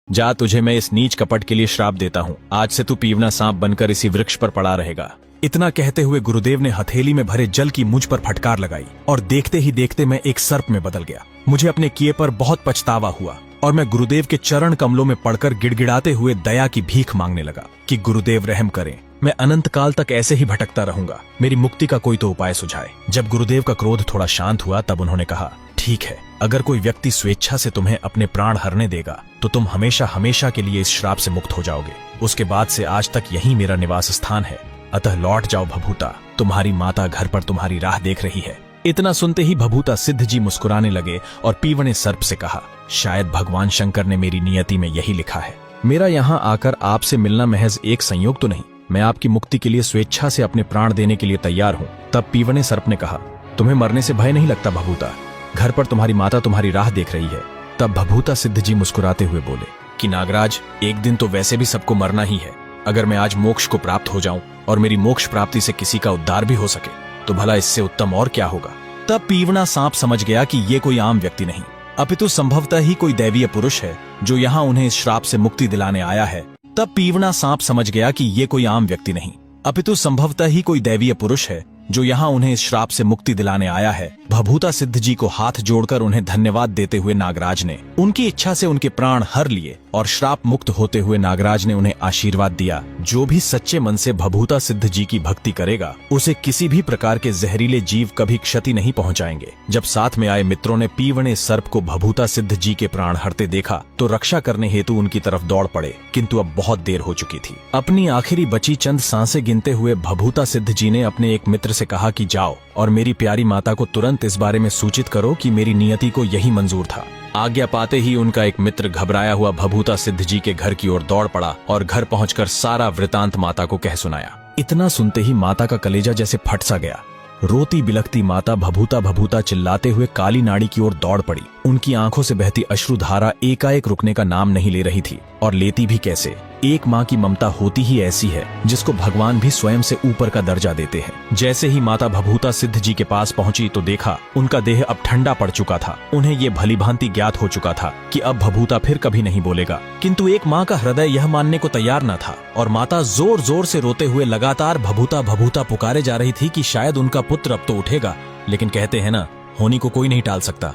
जा, तुझे मैं इस नीच कपट के लिए श्राप देता हूँ। आज से तू पीवना सांप बनकर इसी वृक्ष पर पड़ा रहेगा। इतना कहते हुए गुरुदेव ने हथेली में भरे जल की मुझ पर फटकार लगाई और देखते ही देखते मैं एक सर्प में बदल गया। मुझे अपने किए पर बहुत पछतावा हुआ और मैं गुरुदेव के चरण कमलों में पड़कर गिड़गिड़ाते हुए दया की भीख मांगने लगा कि गुरुदेव रहम करें। मैं अनंत काल तक ऐसे ही भटकता रहूंगा, मेरी मुक्ति का कोई तो उपाय सुझाए। जब गुरुदेव का क्रोध थोड़ा शांत हुआ तब उन्होंने कहा, ठीक है, अगर कोई व्यक्ति स्वेच्छा से तुम्हें अपने प्राण हरने देगा तो तुम हमेशा हमेशा के लिए इस श्राप से मुक्त हो जाओगे। उसके बाद से आज तक यही मेरा निवास स्थान है, अतः लौट जाओ भभूता, तुम्हारी माता घर पर तुम्हारी राह देख रही है। इतना सुनते ही भभूता सिद्ध जी मुस्कुराने लगे और पीवने सर्प से कहा, शायद भगवान शंकर ने मेरी नियति में यही लिखा है। मेरा यहाँ आकर आपसे मिलना महज एक संयोग तो नहीं, मैं आपकी मुक्ति के लिए स्वेच्छा से अपने प्राण देने के लिए तैयार हूँ। तब पीवने सर्प ने कहा, तुम्हें मरने से भय नहीं लगता भभूता? घर पर तुम्हारी माता तुम्हारी राह देख रही है। तब भभूता सिद्ध जी मुस्कुराते हुए बोले कि नागराज, एक दिन तो वैसे भी सबको मरना ही है। अगर मैं आज मोक्ष को प्राप्त हो जाऊं और मेरी मोक्ष प्राप्ति से किसी का उद्धार भी हो सके तो भला इससे उत्तम और क्या होगा। तब पीवना सांप समझ गया कि ये कोई आम व्यक्ति नहीं, अपितु संभवतः ही कोई दैवीय पुरुष है जो यहाँ उन्हें इस श्राप से मुक्ति दिलाने आया है। तब पीवना सांप समझ गया कि ये कोई आम व्यक्ति नहीं, अपितु संभवतः ही कोई दैवीय पुरुष है जो यहाँ उन्हें इस श्राप से मुक्ति दिलाने आया है। भभूता सिद्ध जी को हाथ जोड़कर उन्हें धन्यवाद देते हुए नागराज ने उनकी इच्छा से उनके प्राण हर लिए और श्राप मुक्त होते हुए नागराज ने उन्हें आशीर्वाद दिया, जो भी सच्चे मन से भभूता सिद्ध जी की भक्ति करेगा उसे किसी भी प्रकार के जहरीले जीव कभी क्षति नहीं पहुंचाएंगे। जब साथ में आए मित्रों ने पीवने सर्प को भभूता सिद्ध जी के प्राण हरते देखा तो रक्षा करने हेतु उनकी तरफ दौड़ पड़े, किंतु अब बहुत देर हो चुकी थी। अपनी आखिरी बची चंद सांसें गिनते हुए भभूता सिद्ध जी ने अपने एक मित्र से कहा कि जाओ और मेरी प्यारी माता को तुरंत इस बारे में सूचित करो कि मेरी नियति को यही मंजूर था। आज्ञा पाते ही उनका एक मित्र घबराया हुआ भभूता सिद्ध जी के घर की ओर दौड़ पड़ा और घर पहुंचकर सारा वृतांत माता को कह सुनाया। इतना सुनते ही माता का कलेजा जैसे फट सा गया। रोती बिलखती माता भभूता भभूता चिल्लाते हुए काली नाड़ी की ओर दौड़ पड़ी। उनकी आंखों से बहती अश्रुधारा एकाएक रुकने का नाम नहीं ले रही थी, और लेती भी कैसे। एक माँ की ममता होती ही ऐसी है जिसको भगवान भी स्वयं से ऊपर का दर्जा देते हैं। जैसे ही माता भभूता सिद्ध जी के पास पहुंची तो देखा उनका देह अब ठंडा पड़ चुका था। उन्हें ये भली भांति ज्ञात हो चुका था कि अब भभूता फिर कभी नहीं बोलेगा, किंतु एक माँ का हृदय यह मानने को तैयार न था और माता जोर जोर से रोते हुए लगातार भभूता भभूता पुकारे जा रही थी कि शायद उनका पुत्र अब तो उठेगा। लेकिन कहते हैं ना, होनी को कोई नहीं टाल सकता।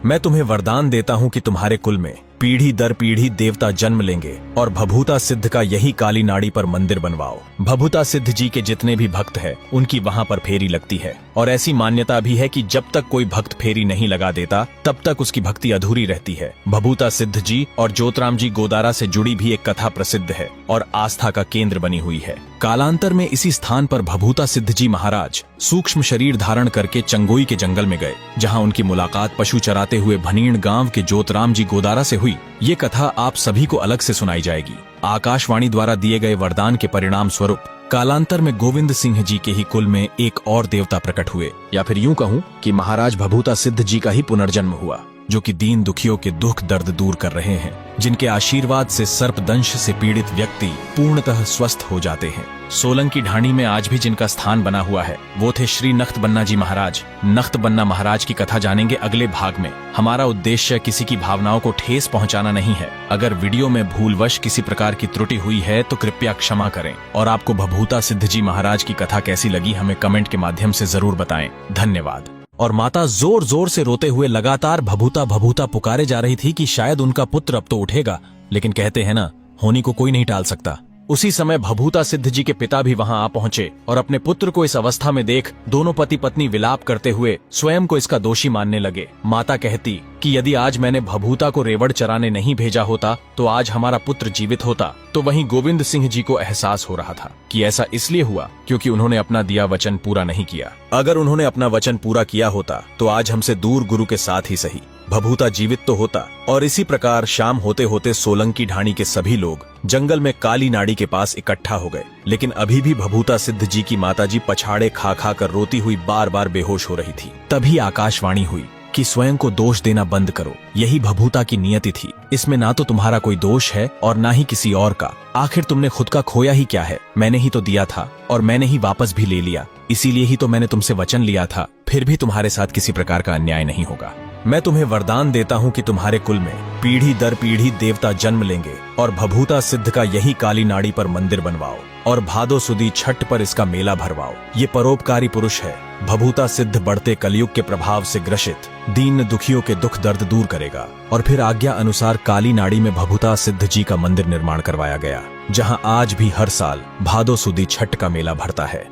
मैं तुम्हें वरदान देता हूँ कि तुम्हारे कुल में पीढ़ी दर पीढ़ी देवता जन्म लेंगे और भभूता सिद्ध का यही काली नाड़ी पर मंदिर बनवाओ। भभूता सिद्ध जी के जितने भी भक्त हैं उनकी वहाँ पर फेरी लगती है, और ऐसी मान्यता भी है कि जब तक कोई भक्त फेरी नहीं लगा देता तब तक उसकी भक्ति अधूरी रहती है। भभूता सिद्ध जी और ज्योतराम जी गोदारा से जुड़ी भी एक कथा प्रसिद्ध है और आस्था का केंद्र बनी हुई है। कालांतर में इसी स्थान पर भभूता सिद्ध जी महाराज सूक्ष्म शरीर धारण करके चंगोई के जंगल में गए, जहाँ उनकी मुलाकात पशु चराते हुए भनीण गांव के ज्योतराम जी गोदारा से हुई। ये कथा आप सभी को अलग से सुनाई जाएगी। आकाशवाणी द्वारा दिए गए वरदान के परिणाम स्वरूप कालांतर में गोविंद सिंह जी के ही कुल में एक और देवता प्रकट हुए, या फिर यूं कहूं कि महाराज भभूता सिद्ध जी का ही पुनर्जन्म हुआ, जो कि दीन दुखियों के दुख दर्द दूर कर रहे हैं, जिनके आशीर्वाद से सर्पदंश से पीड़ित व्यक्ति पूर्णतः स्वस्थ हो जाते हैं। सोलंकी ढाणी में आज भी जिनका स्थान बना हुआ है वो थे श्री नख्तबन्ना जी महाराज। नख्तबन्ना महाराज की कथा जानेंगे अगले भाग में। हमारा उद्देश्य किसी की भावनाओं को ठेस पहुंचाना नहीं है। अगर वीडियो में भूलवश किसी प्रकार की त्रुटि हुई है तो कृपया क्षमा करें, और आपको भभूता सिद्ध जी महाराज की कथा कैसी लगी हमें कमेंट के माध्यम से जरूर बताएं। धन्यवाद। और माता जोर जोर से रोते हुए लगातार भभूता भभूता पुकारे जा रही थी कि शायद उनका पुत्र अब तो उठेगा। लेकिन कहते हैं ना, होनी को कोई नहीं टाल सकता। उसी समय भभूता सिद्ध जी के पिता भी वहां आ पहुंचे और अपने पुत्र को इस अवस्था में देख दोनों पति पत्नी विलाप करते हुए स्वयं को इसका दोषी मानने लगे। माता कहती कि यदि आज मैंने भभूता को रेवड़ चराने नहीं भेजा होता तो आज हमारा पुत्र जीवित होता। तो वहीं गोविंद सिंह जी को एहसास हो रहा था कि ऐसा इसलिए हुआ क्योंकि उन्होंने अपना दिया वचन पूरा नहीं किया। अगर उन्होंने अपना वचन पूरा किया होता तो आज हमसे दूर गुरु के साथ ही सही भभूता जीवित तो होता। और इसी प्रकार शाम होते होते सोलंकी ढाणी के सभी लोग जंगल में काली नाड़ी के पास इकट्ठा हो गए। लेकिन अभी भी भभूता सिद्ध जी की माताजी पछाड़े खा खा कर रोती हुई बार बार बेहोश हो रही थी। तभी आकाशवाणी हुई कि स्वयं को दोष देना बंद करो। यही भभूता की नियति थी। इसमें ना तो तुम्हारा कोई दोष है और ना ही किसी और का। आखिर तुमने खुद का खोया ही क्या है? मैंने ही तो दिया था और मैंने ही वापस भी ले लिया। इसीलिए ही तो मैंने तुमसे वचन लिया था। फिर भी तुम्हारे साथ किसी प्रकार का अन्याय नहीं होगा। मैं तुम्हें वरदान देता हूँ कि तुम्हारे कुल में पीढ़ी दर पीढ़ी देवता जन्म लेंगे और भभूता सिद्ध का यही काली नाड़ी पर मंदिर बनवाओ और भादो सुदी छठ पर इसका मेला भरवाओ। ये परोपकारी पुरुष है। भभूता सिद्ध बढ़ते कलयुग के प्रभाव से ग्रसित दीन दुखियों के दुख दर्द दूर करेगा। और फिर आज्ञा अनुसार काली नाड़ी में भभूता सिद्ध जी का मंदिर निर्माण करवाया गया, जहां आज भी हर साल भादो सुदी छठ का मेला भरता है।